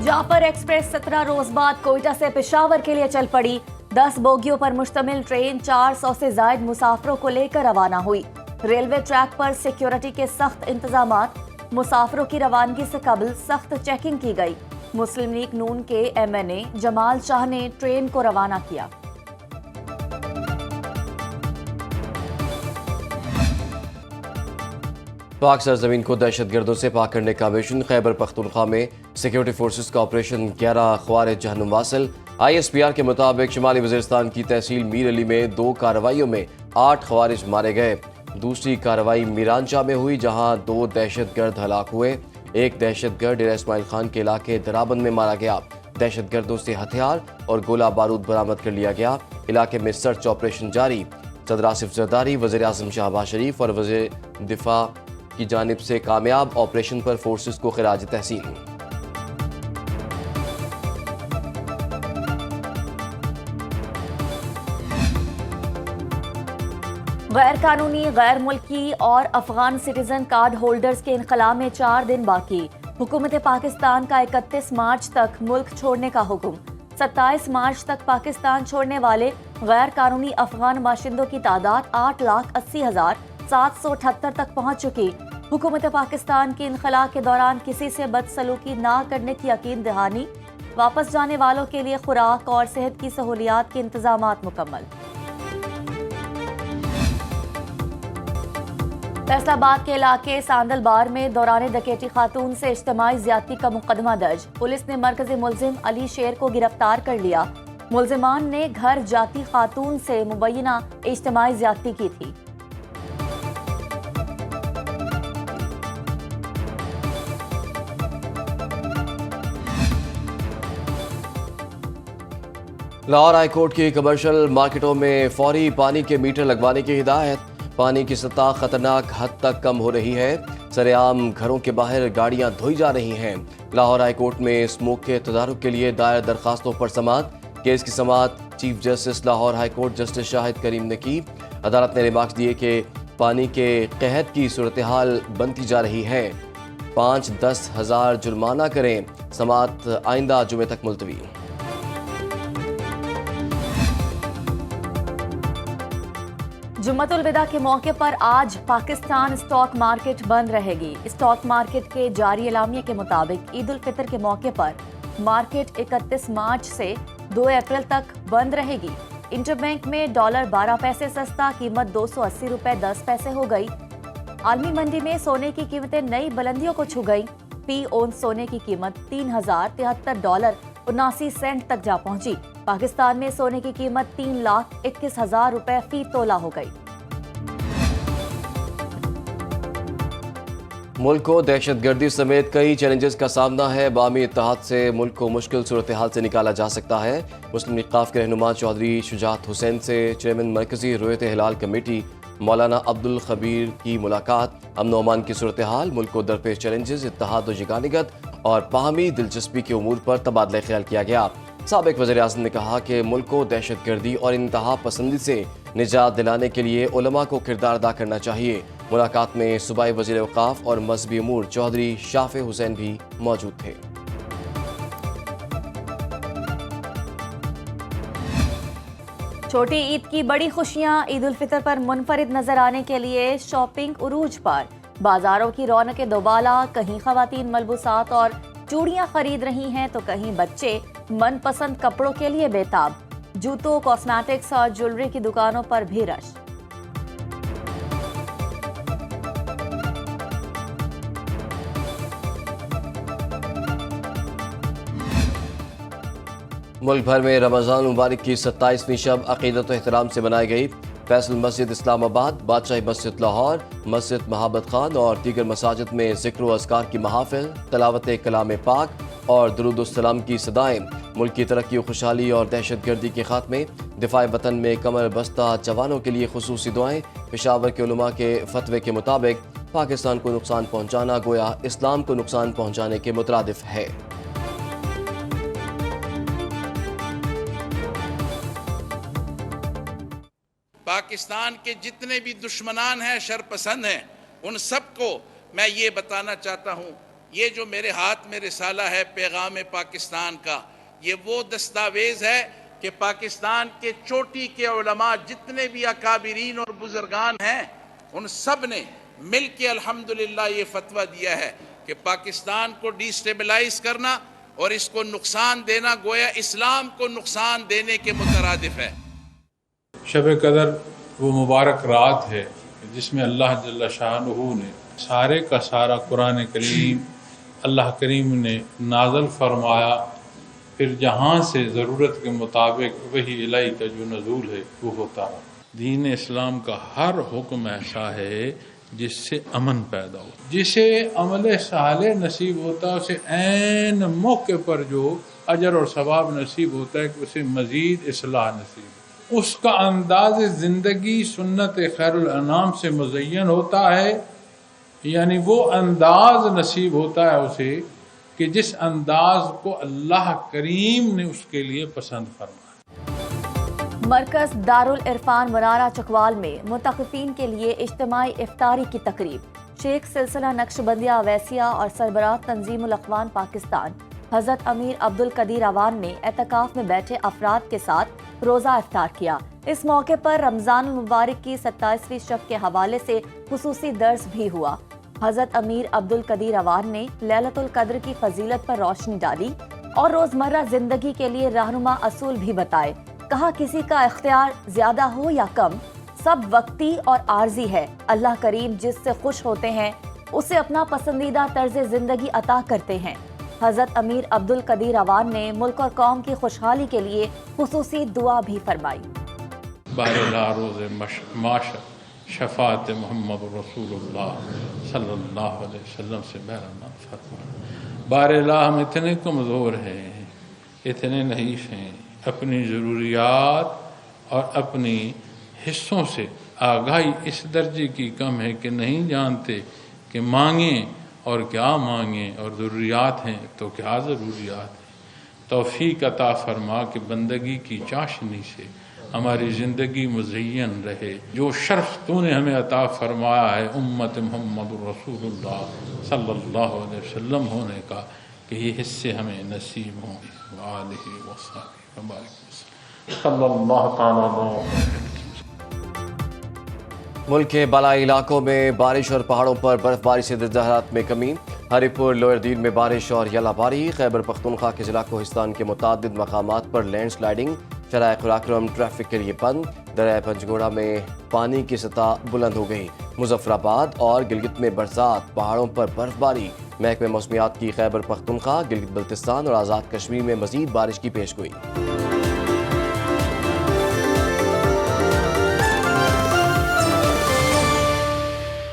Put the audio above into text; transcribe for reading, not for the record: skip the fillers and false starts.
Jafar express 17 रोज बाद कोयटा से पेशावर के लिए चल पड़ी। 10 बोगियों पर मुश्तमिल ट्रेन 400 से जायद मुसाफिरों को लेकर रवाना हुई। रेलवे ट्रैक पर सिक्योरिटी के सख्त इंतजामात। मुसाफिरों की रवानगी से कबल सख्त चेकिंग की गई। मुस्लिम लीग नून के MNA जमाल शाह ने ट्रेन को रवाना किया। पाक सरजमीन को दहशतगर्दों से पाक करने का मिशन। खैबर पख्तूनख्वा में सिक्योरिटी फोर्सेस का ऑपरेशन 11 ख्वारिज जहन्नुम वासिल। ISPR के मुताबिक शिमाली वज़ीरिस्तान की तहसील मीर अली में 2 कार्रवाइयों में 8 ख्वारिज मारे गए। दूसरी कार्रवाई मीरानचा में हुई जहां 2 दहशतगर्द हलाक हुए। एक दहशतगर्द डेरा इस्माइल खान के इलाके दराबंद में मारा गया। दहशतगर्दों से हथियार और गोला बारूद बरामद कर लिया गया। इलाके में सर्च ऑपरेशन जारी। सदर आसिफ जरदारी, वज़ीर आज़म शहबाज शरीफ और वज़ीर दिफा की जानिब से कामयाब ऑपरेशन पर फोर्सेस को खिराज तहसीन। गैर कानूनी, गैर मुल्की और अफगान सिटीजन कार्ड होल्डर्स के इनखला में 4 दिन बाकी। हुकूमत पाकिस्तान का 31 मार्च तक मुल्क छोड़ने का हुक्म। 27 मार्च तक पाकिस्तान छोड़ने वाले गैर कानूनी अफगान बाशिंदों की तादाद 8,80,778 तक पहुंच चुकी। हुकूमत पाकिस्तान की इनखला के दौरान किसी से बदसलूकी ना करने की यकीन दहानी। वापस जाने वालों के लिए खुराक और सेहत की सहूलियात के इंतजामात मुकम्मल। फैसलाबाद के इलाके सांदलबार में दौरान डकैती खातून से इज्तिमाई ज्यादती का मुकदमा दर्ज। पुलिस ने मरकजी मुलजिम अली शेर को गिरफ्तार कर लिया। मुलजिमान ने घर जाती खातून से मुबैना इज्तिमाई ज्यादती की थी। लाहौर हाई कोर्ट की कमर्शियल मार्केटों में फौरी पानी के मीटर लगवाने की हिदायत। पानी की सतह खतरनाक हद तक कम हो रही है। सरेआम घरों के बाहर गाड़ियां धोई जा रही हैं। लाहौर हाई कोर्ट में स्मोक के तदारुक के लिए दायर दरखास्तों पर समाअत। केस की समाअत chief justice Lahore high court justice Shahid Karim ने की। अदालत ने रिमार्क्स दिए कि पानी के कहत की सूरत हाल बनती जा रही है। 5-10 हज़ार जुर्माना करें। समाअत आइंदा जुमे तक मुलतवी। जुम्मतुल विदा के मौके पर आज पाकिस्तान स्टॉक मार्केट बंद रहेगी। स्टॉक मार्केट के जारी एलामिया के मुताबिक ईद उल फितर के मौके पर मार्केट 31 मार्च से 2 अप्रैल तक बंद रहेगी। इंटरबैंक में डॉलर 12 पैसे सस्ता, कीमत 280 रुपए 10 पैसे हो गई। आलमी मंडी में सोने की कीमतें नई बुलंदियों को छू गई। फी ओन सोने की कीमत $3,073.79 तक जा पहुंची। पाकिस्तान में सोने की कीमत 3,21,000 रुपए फी तोला हो गई। मुल्क को दहशतगर्दी समेत कई चैलेंजेस का सामना है। बामी इत्तेहाद से मुल्क को मुश्किल सूरत हाल से निकाला जा सकता है। मुस्लिम लीग काफ के रहनुमा चौधरी शुजात हुसैन से चेयरमैन मरकजी रुयत हिलाल कमेटी मौलाना अब्दुल खबीर की मुलाकात। अमन व अमान की सूरत हाल, मुल्क को दरपेश चैलेंजेस, इत्तेहाद व यगानिगत और बाहमी दिलचस्पी के उमूर पर तबादला ख्याल किया गया। साबिक वज़ीर आज़म ने कहा कि मुल्क को दहशतगर्दी और इंतहा पसंदी से निजात दिलाने के लिए उलमा को किरदार अदा करना चाहिए। मुलाकात में सूबाई वज़ीर औक़ाफ़ और मज़हबी उमूर चौधरी शाफ़े हुसैन भी मौजूद थे। छोटी ईद की बड़ी खुशियां ईद उल फितर पर मुनफरिद नजर आने के लिए शॉपिंग उरूज पर। बाजारों की रौनकें दोबाला। कहीं खवातीन मलबूसात और चूड़ियां खरीद रही हैं तो कहीं बच्चे मनपसंद कपड़ों के लिए बेताब। जूतों, कॉस्मेटिक्स और ज्वेलरी की दुकानों पर भी रश। मुल्क भर में रमज़ान मुबारक की 27वीं शब अक़ीदत व एहतराम से मनाई गई। फैसल मस्जिद इस्लामाबाद, बादशाही मस्जिद लाहौर, मस्जिद महाबत खान और दीगर मसाजिद में ज़िक्र व अज़कार की महाफ़िल, तलावत कलाम पाक और दुरूद सलाम की सदाएँ। मुल्क की तरक्की व खुशहाली और दहशतगर्दी के खात्मे, दिफ़ाए वतन में कमर बस्ता जवानों के लिए खुसूसी दुआएं। पेशावर के उलमा के फतवे के मुताबिक पाकिस्तान को नुकसान पहुँचाना गोया इस्लाम को नुकसान पहुँचाने के मुतरादिफ है। पाकिस्तान के जितने भी दुश्मनान हैं, शरपसंद हैं, उन सबको मैं ये बताना चाहता हूँ یہ جو میرے ہاتھ میں رسالہ ہے پیغام پاکستان کا، یہ وہ دستاویز ہے کہ پاکستان کے چوٹی کے علماء جتنے بھی اکابرین اور بزرگان ہیں ان سب نے مل کے الحمدللہ یہ فتویٰ دیا ہے کہ پاکستان کو ڈی سٹیبلائز کرنا اور اس کو نقصان دینا گویا اسلام کو نقصان دینے کے مترادف ہے۔ شب قدر وہ مبارک رات ہے جس میں اللہ جل شانہ نے سارے کا سارا قرآن کریم اللہ کریم نے نازل فرمایا، پھر جہاں سے ضرورت کے مطابق وہی الہی کا جو نزول ہے وہ ہوتا ہے۔ دین اسلام کا ہر حکم ایسا ہے جس سے امن پیدا ہو، جسے عمل صالح نصیب ہوتا ہے اسے عین موقع پر جو اجر اور ثواب نصیب ہوتا ہے کہ اسے مزید اصلاح نصیب ہے۔ اس کا انداز زندگی سنت خیر الانام سے مزین ہوتا ہے، یعنی وہ انداز نصیب ہوتا ہے اسے کہ جس انداز کو اللہ کریم نے اس کے لیے پسند فرمایا۔ مرکز دارالعرفان منارہ چکوال میں متقفین کے لیے اجتماعی افطاری کی تقریب۔ شیخ سلسلہ نقشبندیہ اویسیہ اور سربراہ تنظیم الاخوان پاکستان حضرت امیر عبدالقدیر اوان نے اعتکاف میں بیٹھے افراد کے ساتھ روزہ افطار کیا۔ اس موقع پر رمضان المبارک کی 27ویں شب کے حوالے سے خصوصی درس بھی ہوا۔ حضرت امیر عبدالقدیر اوان نے لیلۃ القدر کی فضیلت پر روشنی ڈالی اور روزمرہ زندگی کے لیے رہنما اصول بھی بتائے۔ کہا کسی کا اختیار زیادہ ہو یا کم، سب وقتی اور عارضی ہے۔ اللہ کریم جس سے خوش ہوتے ہیں اسے اپنا پسندیدہ طرز زندگی عطا کرتے ہیں۔ حضرت امیر عبدالقدیر اوان نے ملک اور قوم کی خوشحالی کے لیے خصوصی دعا بھی فرمائی۔ بہرحال روز معاشر شفاعت محمد رسول اللہ صلی اللہ علیہ وسلم سے بہرحال فرمائے۔ بہرحال ہم اتنے کمزور ہیں، اتنے نحیف ہیں، اپنی ضروریات اور اپنی حصوں سے آگاہی اس درجے کی کم ہے کہ نہیں جانتے کہ مانگیں اور کیا مانگیں، اور ضروریات ہیں تو کیا ضروریات ہیں۔ توفیق عطا فرما کہ بندگی کی چاشنی سے ہماری زندگی مزین رہے۔ جو شرف تو نے ہمیں عطا فرمایا ہے امت محمد رسول اللہ صلی اللہ علیہ وسلم ہونے کا، کہ یہ حصے ہمیں نصیب ہوں۔ وآلہ وصحبہ وبارک وسلم صلی اللہ تعالیٰ علیہ۔ ملک کے بالائی علاقوں میں بارش اور پہاڑوں پر برف باری سے درجہ حرارت میں کمی۔ ہری پور لوئر دیر میں بارش اور یلا باری۔ خیبر پختونخوا کے ضلع کوہستان کے متعدد مقامات پر لینڈ سلائیڈنگ۔ شرائع قراقرم ٹریفک کے لیے بند۔ دریا پنجگوڑا میں پانی کی سطح بلند ہو گئی۔ مظفر آباد اور گلگت میں برسات، پہاڑوں پر برف باری۔ محکمہ موسمیات کی خیبر پختونخوا، گلگت بلتستان اور آزاد کشمیر میں مزید بارش کی پیشگوئی۔